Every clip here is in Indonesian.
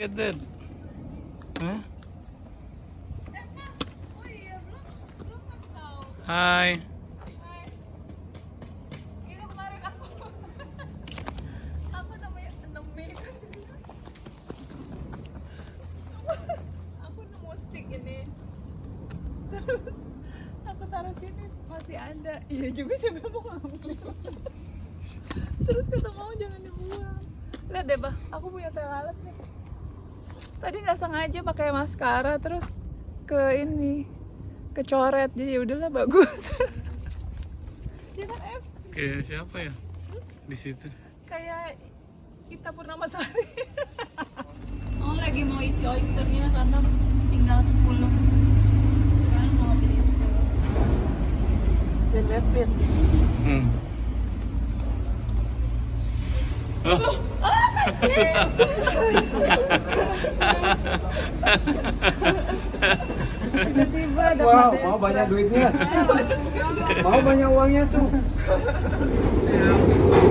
Get that. Hah? Oh iya, belum kasih tahu. Hai. Hai. Ini kemarin aku apa namanya nemi kan. Aku nemu stick ini. Terus aku taruh sini masih ada. Iya juga sih mau ngambil. Terus kata mau jangan dibuang. Lihat deh, Bah, aku punya teh lalat nih. Tadi nggak sengaja pakai maskara terus kecoret, jadi udahlah bagus. Ya kan, F? Kayak siapa ya di situ? Kayak kita Purnamasari. Oh, lagi mau isi oysternya karena tinggal 10. Sekarang mau beli 10. Telepin. Oh. Tiba-tiba ada Wow, mau banyak duitnya. Mau banyak uangnya tuh.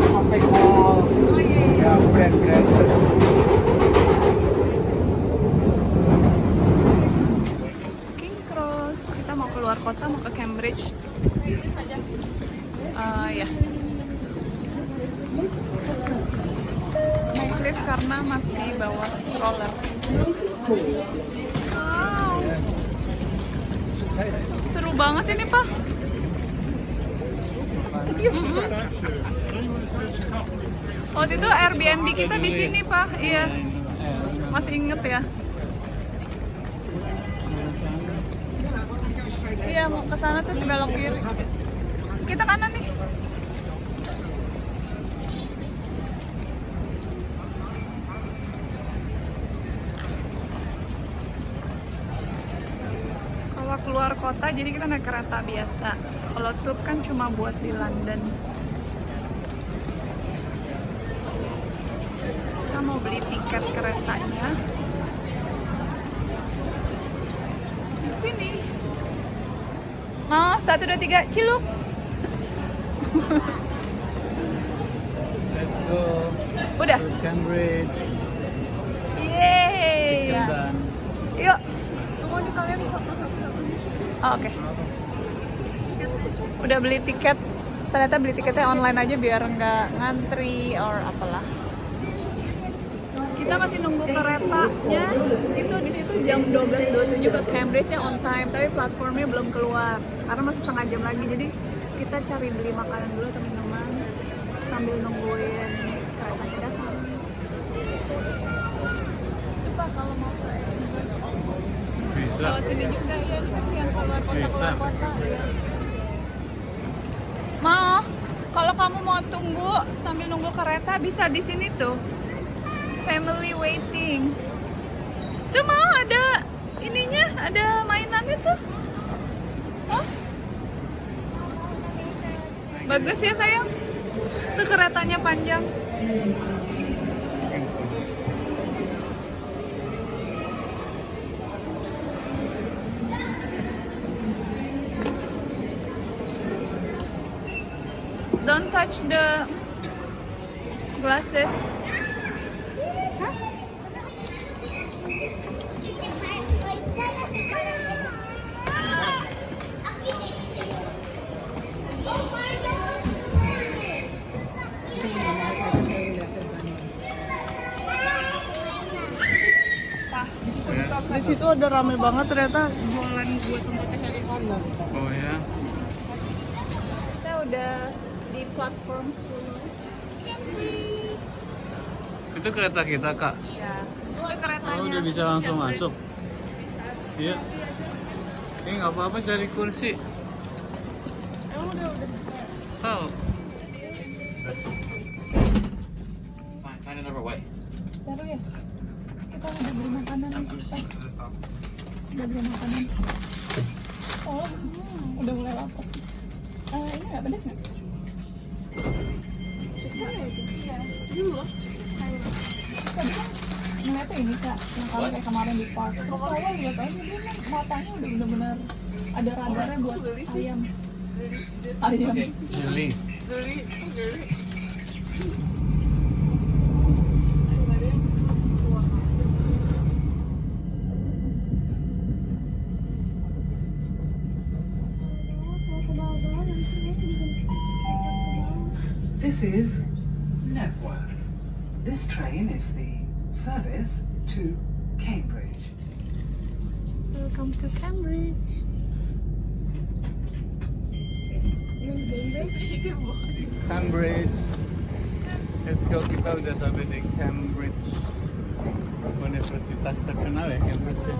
Sampai mall. Oh iya, iya. Ya, brand-brand. King Cross. Kita mau keluar kota, mau ke Cambridge. Ya. Naik lift karena masih bawa stroller. Wow. Seru banget ini, Pak. Waktu itu Airbnb kita di sini, Pak. Iya. Masih inget ya? Iya, mau ke sana terus belok kiri. Kita kanan nih. Kalau keluar kota jadi kita naik kereta biasa. Kalau tube kan cuma buat di London. Kita mau beli tiket keretanya. Di sini. Oh, 1, 2, 3, ciluk. Let's go. Udah. To Cambridge. Yeay. Dan Yuk. Tunggu nih kalian foto satu-satunya. Oh, oke. Udah beli tiket. Ternyata beli tiketnya online aja biar nggak ngantri or apalah. Kita masih nunggu keretanya. Itu di situ jam 12.27 ke Cambridge yang on time, tapi platformnya belum keluar karena masih setengah jam lagi. Jadi kita cari beli makanan dulu atau minuman sambil nungguin keretanya datang. Coba kalau mau ke bisa. lewat sini juga ya, yang keluar kota ya. Mau, kalau kamu mau tunggu sambil nunggu kereta bisa di sini tuh. Family waiting. Tuh mau ada ininya, ada mainannya tuh. Oh. Bagus ya sayang. Tuh keretanya panjang. Don't touch the glasses. Huh? Di situ ada rame banget ternyata jualan buat tempatnya helikopter. Oh ya. Kita udah di platform 10 Cambridge. Itu kereta kita, Kak. Iya. Itu keretanya. Oh, udah bisa langsung masuk. Iya. Ini nggak apa-apa cari kursi. Udah. Oh. Find another way. Seru ya? Kita udah beli makanan nih. I'm just saying. Udah beli makanan. Oh, udah mulai lapar. Ini nggak pedas nggak? Chicken ya itu? Iya. You love chicken. Tadi kan ngeliatnya ini Kak, yang kalau kayak kemarin di park. Terus saya lihat aja dia kan matanya udah bener-bener ada radarnya buat ayam. Ayam. Okay. Jeli. Dari This is Network. This train is the service to Cambridge. Welcome to Cambridge. Cambridge. Let's go, kita udah sampai di Cambridge. Universitas terkenal ya Cambridge ya.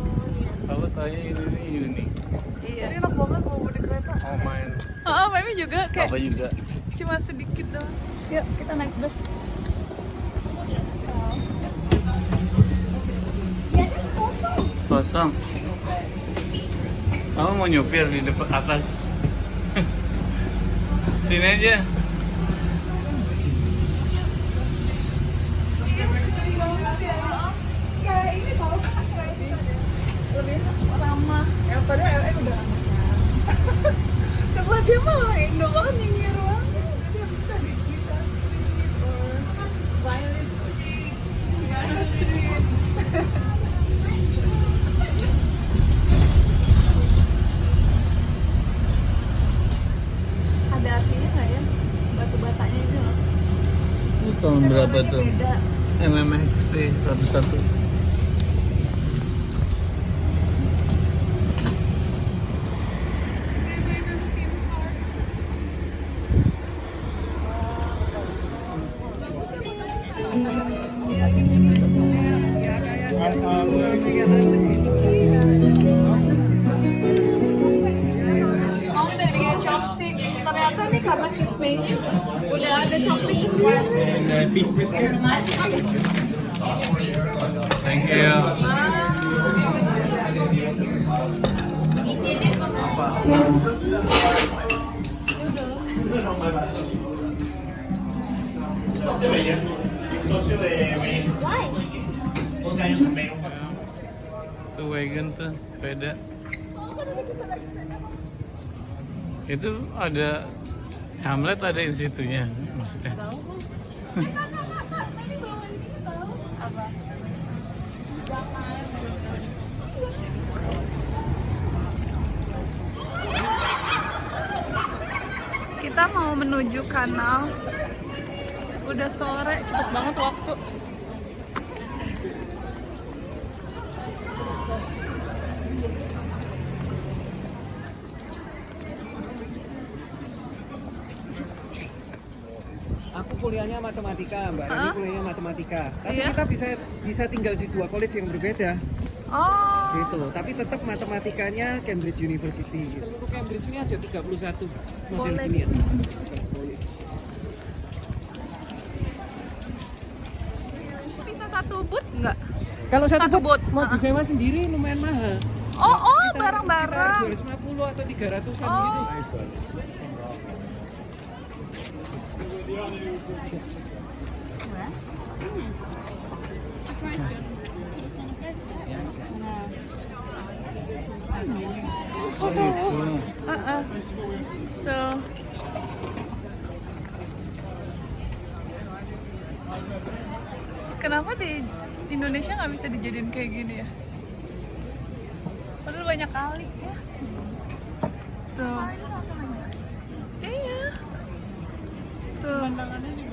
Kalau tanya ini uni. Iya. Ini enak banget mau di kereta. Oh main. Oh, Mami juga kayak Apa juga? cuma sedikit doang. Yuk, kita naik bus. Kosong. Kamu mau nyupir di depan atas? Sini aja. Lebih ramah. Padahal udah ramah. Coba dia mah Indo banget nyinyir banget. Jadi habis itu ada kita street or Violet Street, Ghana Street. Ada artinya nggak ya batu-batanya itu loh? Ini tahun berapa Warnanya tuh? beda. MMXT 101. Mama tadi bikin chopstick. Ternyata nih karena kids menu udah ada chopstick sendiri. Beef brisket. Thank you. Socio de México. 12 años en México. Itu wagon tuh, sepeda. Itu ada Hamlet, ada in situnya maksudnya. Apa? Kita mau menuju kanal. Udah sore, cepet banget waktu. Aku kuliahnya matematika, Mbak Rani Hah? kuliahnya matematika. Tapi Iya? kita bisa tinggal di dua college yang berbeda, Oh, gitu. Tapi tetap matematikanya Cambridge University. Seluruh Cambridge ini ada 31 model College. ginian. bisa satu boot nggak? Kalau Satu satu bot. bot mau disewa sendiri lumayan mahal. Oh, Sekitar barang-barang. 250 atau 300-an Oh. gitu. Tuh. Kenapa di Indonesia nggak bisa dijadiin kayak gini ya? Padahal banyak kali ya. Tuh. Iya. Tuh. Pemandangannya di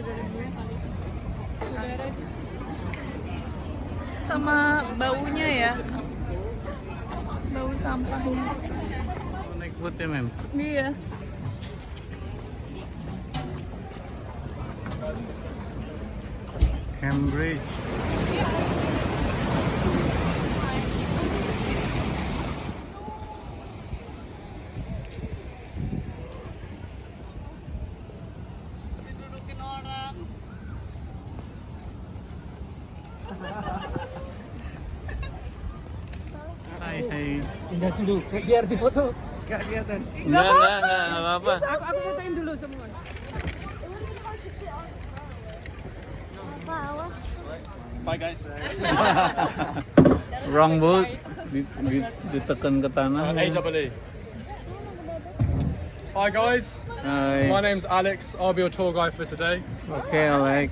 sama baunya ya. Bau sampahnya. Naik boat ya, Mem? Iya. Cambridge. Didudukin orang. Hai. Pindah dulu, biar difoto. Gak kelihatan. Enggak apa-apa. Aku fotoin dulu semua. Bye guys. Wrong boat. Ditekan ke tanah. AEE. Hi guys. Hai. My name's Alex. I'll be your tour guide for today. Oke, Alex.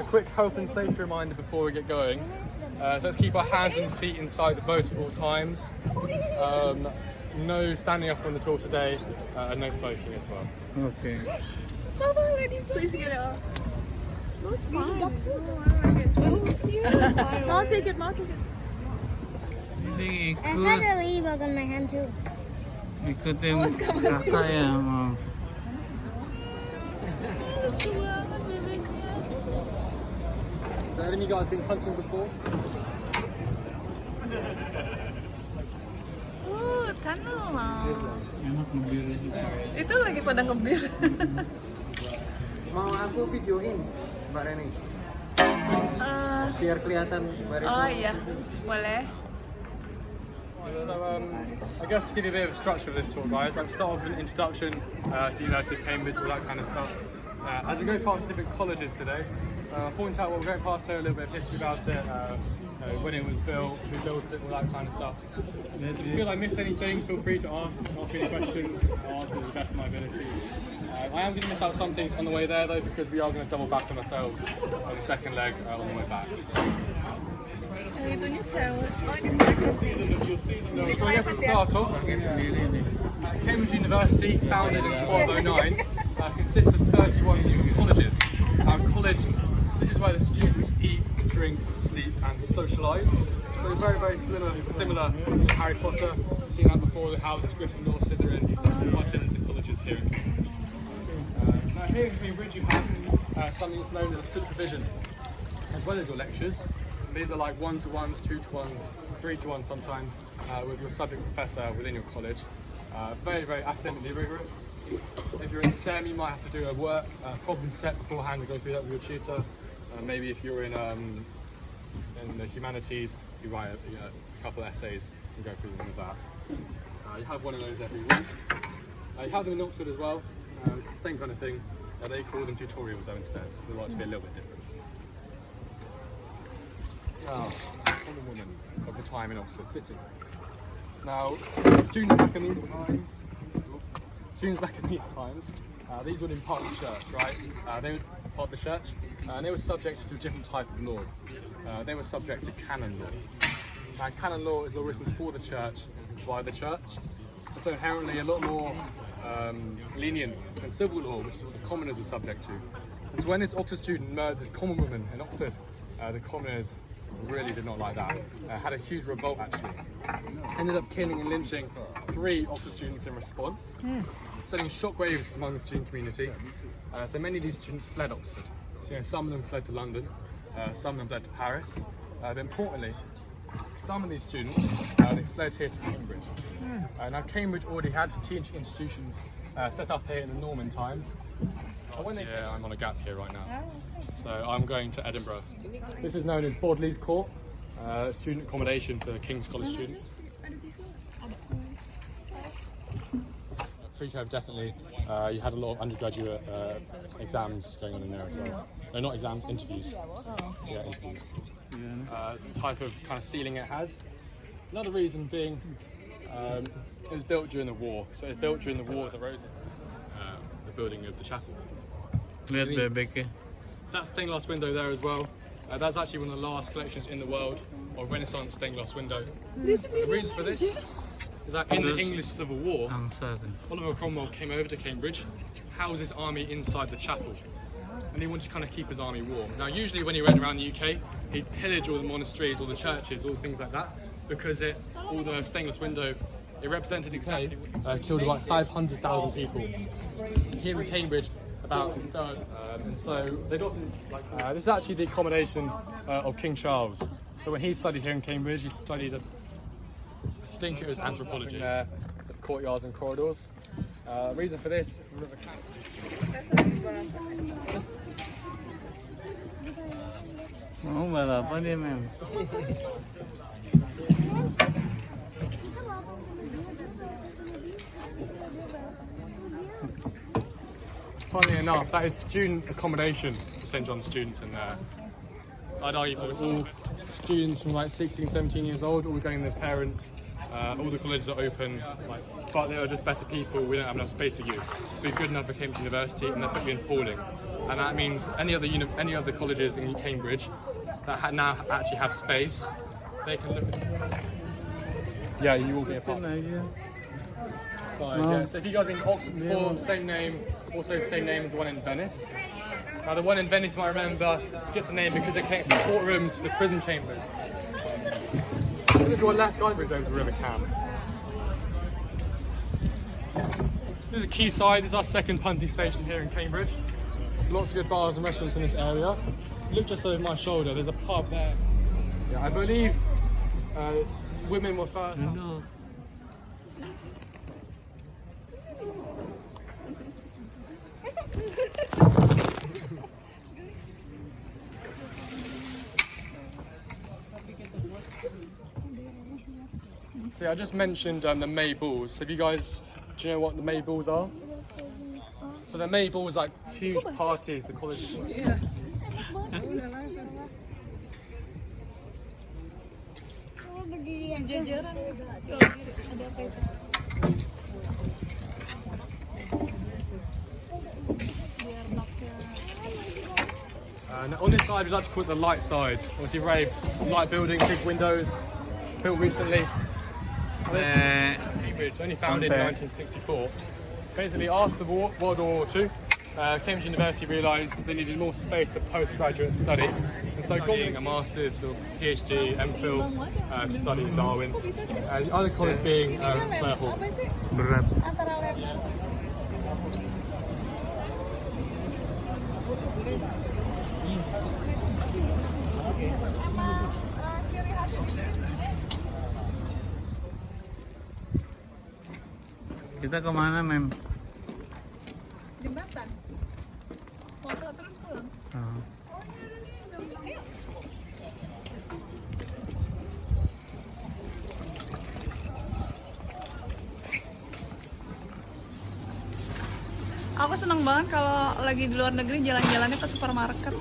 Quick health and safety reminder before we get going. So let's keep our hands and feet inside the boat at all times. No standing up on the tour today, and no smoking as well. Oke. Papa, let him please get it off. No, it's fine. Mom, take it. Mom, take it. Hindi I ikut. had a ladybug on my hand too. Ikutin kakak ya. Oh. So have any guys been hunting before? Tanah. Enak ngebir. Itu lagi pada ngebir. Mau aku videoin Mbak Reni biar kelihatan Mbak Reni. Oh iya, boleh. So I guess to give you a bit of structure of this tour, guys, I'll start off with an introduction to the University of Cambridge, all that kind of stuff. As we go past different colleges today, point out what we're going past here, a little bit of history about it, when it was built, who built it, all that kind of stuff. If you feel I missed anything, feel free to ask me any questions. I'll answer to the best of my ability. I am going to miss out some things on the way there though, because we are going to double back on ourselves on the second leg on the way back. Yang itunya cewek. Oh, ini private sih. So I guess to start off, Cambridge University, founded in 1209, consists of 31 colleges. College, this is where the students eat, drink, sleep and socialise. So very, very similar to Harry Potter. You've seen that before, the houses, Gryffindor, Slytherin, quite similar to the colleges here in Cambridge. Now here in Cambridge you have something that's known as a supervision, as well as your lectures. These are like 1-to-1s, 2-to-1s, 3-to-1s sometimes, with your subject professor within your college. Very, very academically rigorous. If you're in STEM, you might have to do a problem set beforehand and go through that with your tutor. Maybe if you're in the humanities, you write a couple of essays and go through them with that. You have one of those every week. You have them in Oxford as well, same kind of thing. They call them tutorials though instead. They like to be a little bit different. Now, on the woman of the time in Oxford City. Now, students back in these times, these would impart the church, right? They would impart the church, and they were subject to a different type of law. They were subject to canon law. Now, canon law is law written for the church, by the church, and so inherently a lot more lenient than civil law, which is what the commoners were subject to. And so when this Oxford student murdered this common woman in Oxford, the commoners really did not like that. Had a huge revolt actually. Ended up killing and lynching 3 Oxford students in response, sending shockwaves among the student community. So many of these students fled Oxford. So some of them fled to London, some of them fled to Paris. But importantly, some of these students they fled here to Cambridge. Now Cambridge already had teaching institutions set up here in the Norman times. I'm on a gap here right now. So I'm going to Edinburgh. This is known as Bodley's Court, student accommodation for King's College students. Pre-COVID definitely, you had a lot of undergraduate exams going on in there as well. No, not exams, interviews. Yeah, interviews. The type of kind of ceiling it has. Another reason being, it was built during the war. So it was built during the War of the Roses, the building of the chapel. Lihat bebeknya. That stained glass window there as well. That's actually one of the last collections in the world of Renaissance stained glass window. The reason for this is that in the English Civil War, Oliver Cromwell came over to Cambridge, housed his army inside the chapel, and he wanted to kind of keep his army warm. Now usually when he went around the UK, he'd pillage all the monasteries, all the churches, all the things like that, because all the stained glass window, it represented exactly killed about 500,000 people. Here in Cambridge, about a third, and so they'd often this is actually the accommodation of King Charles. So when he studied here in Cambridge, he studied I think it was anthropology. The courtyards and corridors. Reason for this, Mau balapan dia mem. funnily enough, that is student accommodation for St John's students in there. I'd argue it's all students from like 16, 17 years old, all going with their parents. All the colleges are open, but they are just better people. We don't have enough space for you. Be good enough for Cambridge University, and they'll put you in pooling. And that means any other colleges in Cambridge that now actually have space, they can look at. Yeah, you will be a part. So, yeah, so if you guys have been to Oxford before, same name, also same name as the one in Venice. Now the one in Venice, you might remember, gets the name because it connects the courtrooms to the prison chambers. To your left, guys, goes the River Cam. This is a quayside. This is our second punting station here in Cambridge. Lots of good bars and restaurants in this area. Look just over my shoulder. There's a pub there. Yeah, I believe women were first. No. So yeah, I just mentioned the May balls. Have you guys, do you know what the May balls are? So the May balls like huge parties the colleges do. And on this side, we like to call it the light side. Obviously, very light building, big windows, built recently. Cambridge, only founded in 1964. Basically, after World War II, Cambridge University realised they needed more space for postgraduate study, and so getting a master's or PhD, MPhil to study in Darwin. The other college being Clare Hall. Berat. Kita kemana, Mem? Jembatan. Foto terus pulang. Aku seneng banget kalau lagi di luar negeri jalan-jalannya ke supermarket.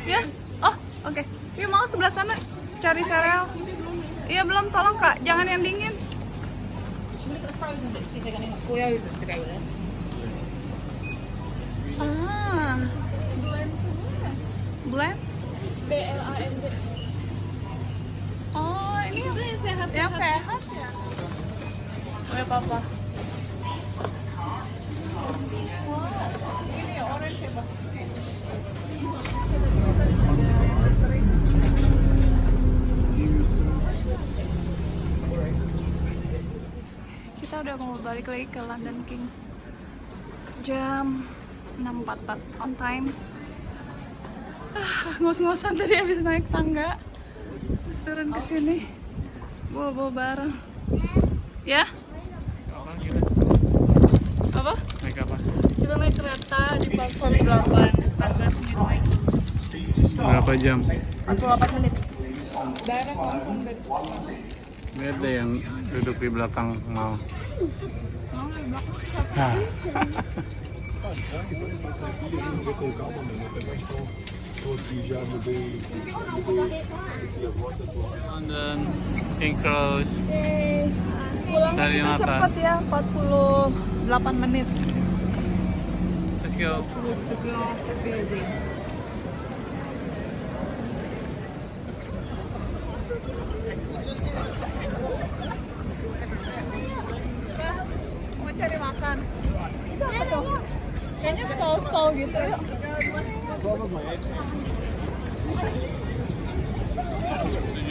Ya? Oh, oke. Yuk mau sebelah sana cari sereal. Iya belum, tolong Kak, jangan yang dingin. Ah, blend? BLAND. Oh, ini yang sehat ya? Oh ya papa. Ini ya orange ya Pak. Kita udah mau balik lagi ke London Kings jam 6.44 on time. Ngos-ngosan tadi habis naik tangga terus turun ke sini bawa barang ya. Apa? Naik apa? Kita naik kereta di platform 8 14 menit lagi. Berapa jam? 48 menit. Direct langsung dari Lihat deh yang duduk di belakang mau. London King Cross. Pulangnya Dari kita apa? cepet ya, 48 menit. Let's go. Mau cari makan. Itu apa tuh? Kayaknya stall-stall gitu. Yuk.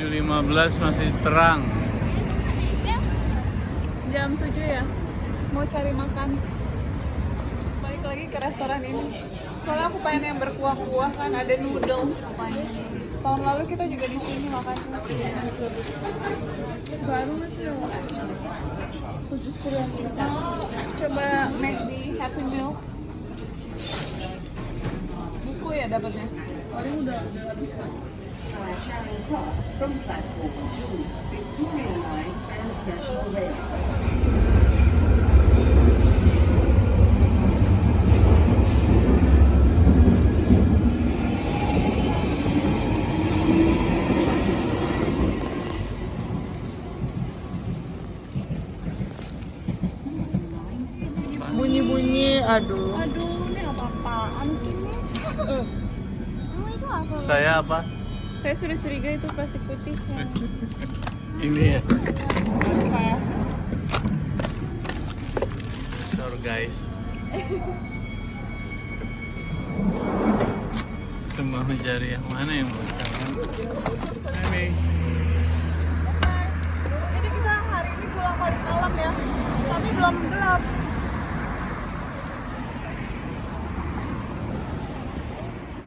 7.15 masih terang. Jam 7 ya. Mau cari makan. Balik lagi ke restoran ini. Soalnya aku pengen yang berkuah-kuah kan, ada noodles apanya. Tahun lalu kita juga di sini makan. Baru aja. Khusus Korea. Coba McD Happy Meal. Buku ya dapatnya. Paling udah habis kan. From platform 2, Victoria Line and National Rail. Bunyi-bunyi, aduh. Ini apa-apaan sih ini? Itu apa? Saya apa? Saya sudah curiga itu plastik putih ya. Ini ya. guys. Semua mencari yang mana yang bersama. Hai. Jadi kita hari ini pulang balik malam ya. Tapi belum gelap.